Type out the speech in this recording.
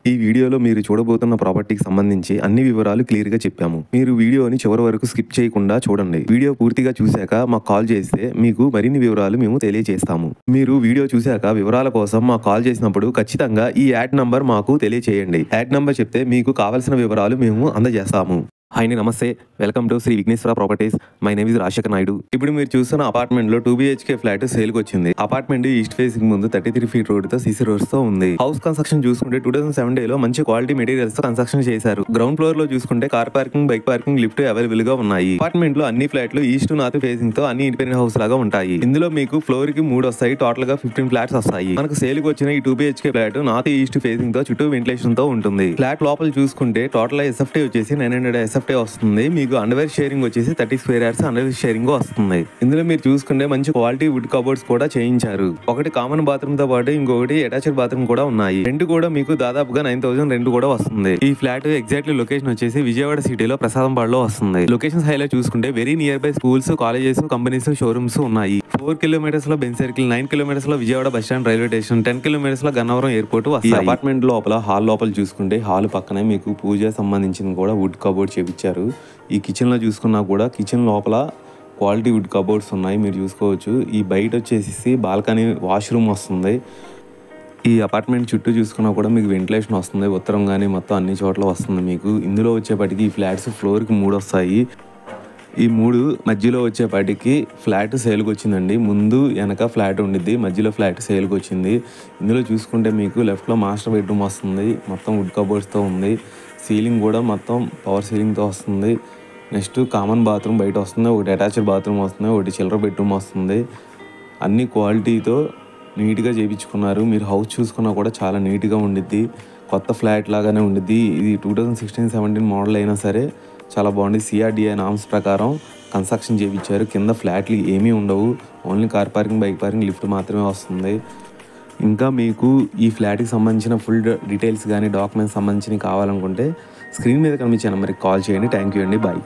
ఈ వీడియోలో మీరు చూడబోతున్న ప్రాపర్టీకి సంబంధించి అన్ని వివరాలు క్లియర్ గా చెప్పాము. మీరు వీడియోని చివరి వరకు స్కిప్ చేయకుండా చూడండి. వీడియో పూర్తిగా చూశాక మాకు కాల్ చేస్తే మీకు మరిన్ని వివరాలు మేము తెలియజేస్తాము. మీరు వీడియో చూశాక వివరాల కోసం మాకు కాల్ చేసినప్పుడు ఖచ్చితంగా ఈ యాడ్ నంబర్ మాకు తెలియజేయండి. యాడ్ నంబర్ చెప్తే మీకు కావాల్సిన వివరాలు మేము అందజేస్తాము. హాయ్ నమస్తే, welcome to Shri Vighneshwara properties. My name is Rajasekhar Naidu. ఇప్పుడు మీరు చూస్తున్న అపార్ట్మెంట్ లో 2 BHK ఫ్లాట్ సేల్ కి వచ్చింది. అపార్ట్మెంట్ ఈస్ట్ ఫేసింగ్ ముందు 33 ఫీట్ రోడ్ తో CC రోడ్స్ తో ఉంది. హౌస్ కన్స్ట్రక్షన్ చూసుకుంటే 2007 లో మంచి క్వాలిటీ మెటీరియల్స్ తో కన్స్ట్రక్షన్ చేశారు. గ్రౌండ్ ఫ్లోర్ లో చూసుకుంటే car parking, bike parking, lift available గా ఉన్నాయి. అపార్ట్మెంట్ లో అన్ని ఫ్లాట్లు ఈస్ట్ నార్త్ ఫేసింగ్ తో అన్ని ఇండిపెండెంట్ హౌస్ లాగా ఉంటాయి. ఇందులో మీకు ఫ్లోర్ కి 3 వస్తాయి, టోటల్ గా 15 ఫ్లాట్స్ వస్తాయి. మనకు సేల్ కి వచ్చిన ఈ 2 BHK flat north east facing తో చుట్టూ వెంటిలేషన్ తో ఉంటుంది. ఫ్లాట్ లోపల చూసుకుంటే టోటల్ SFT వచ్చేసి 900 SFT వస్తుంది. మీకు అండర్వేర్ షేరింగ్ వచ్చేసి 30 స్క్వేర్ యార్డ్స్ అండర్వేర్ షేరింగ్ వస్తుంది. ఇందులో మీరు చూసుకుంటే మంచి క్వాలిటీ వుడ్ కబోర్డ్స్ కూడా చేయించారు. ఒకటి కామన్ బాత్రూమ్ తో పాటు ఇంకొకటి అటాచ్డ్ బాత్రూమ్ కూడా ఉన్నాయి. రెంట్ కూడా మీకు దాదాపుగా 9,000 రెంట్ కూడా వస్తుంది. ఈ ఫ్లాట్ ఎగ్జాక్ట్లీ లొకేషన్ వచ్చేసి విజయవాడ సిటీలో ప్రసాదంపాడులో వస్తుంది. లొకేషన్స్ హైలైట్ చూసుకుంటే very near by schools, colleges, companies, showrooms ఉన్నాయి. 4 కిలోమీటర్స్ లో బెంచ్ సర్కిల్, 9 కిలోమీటర్స్ లో Vijayawada bus stand railway station, 10 kilometres లో గన్నవరం ఎయిర్పోర్ట్ వస్తాయి. ఈ అపార్ట్మెంట్ లోపల హాల్ లోపల చూసుకుంటే హాల్ పక్కనే మీకు పూజ సంబంధించిన కూడా వుడ్ కబోర్డ్ చేపించారు. ఈ కిచెన్ లో చూసుకున్నా కూడా కిచెన్ లోపల క్వాలిటీ వుడ్ కబోర్డ్స్ ఉన్నాయి, మీరు చూసుకోవచ్చు. ఈ బయట వచ్చేసి బాల్కనీ వాష్రూమ్ వస్తుంది. ఈ అపార్ట్మెంట్ చుట్టూ చూసుకున్నా కూడా మీకు వెంటిలేషన్ వస్తుంది. ఉత్తరం కానీ మొత్తం అన్ని చోట్ల వస్తుంది మీకు. ఇందులో వచ్చేపటికి ఈ ఫ్లాట్స్ ఫ్లోర్కి 3 వస్తాయి. ఈ 3 మధ్యలో వచ్చేపాటికి ఫ్లాట్ సేల్కి వచ్చిందండి. ముందు వెనక ఫ్లాట్ ఉండిద్ది, మధ్యలో ఫ్లాట్ సేల్కి వచ్చింది. ఇందులో చూసుకుంటే మీకు లెఫ్ట్లో మాస్టర్ బెడ్రూమ్ వస్తుంది, మొత్తం వుడ్ కబోర్డ్స్తో ఉంది. సీలింగ్ కూడా మొత్తం పవర్ సీలింగ్తో వస్తుంది. నెక్స్ట్ కామన్ బాత్రూమ్ బయట వస్తుంది, ఒకటి అటాచ్డ్ బాత్రూమ్ వస్తుంది, ఒకటి చిల్డ్రన్ బెడ్రూమ్ వస్తుంది. అన్ని క్వాలిటీతో నీట్గా చేయించుకున్నారు. మీరు హౌస్ చూసుకున్నా కూడా చాలా నీట్గా ఉండిద్ది, కొత్త ఫ్లాట్ లాగానే ఉండిద్ది. ఇది 2016-17 మోడల్ అయినా సరే చాలా బాగుంది. CRDA నామ్స్ ప్రకారం కన్స్ట్రక్షన్ చేయించారు. కింద ఫ్లాట్లు ఏమీ ఉండవు, only car parking, bike parking, lift మాత్రమే వస్తుంది. ఇంకా మీకు ఈ ఫ్లాట్కి సంబంధించిన ఫుల్ డీటెయిల్స్ కానీ డాక్యుమెంట్స్ సంబంధించినవి కావాలనుకుంటే స్క్రీన్ మీద కనిపించే నెంబర్కి కాల్ చేయండి. థ్యాంక్ యూ అండి, బాయ్.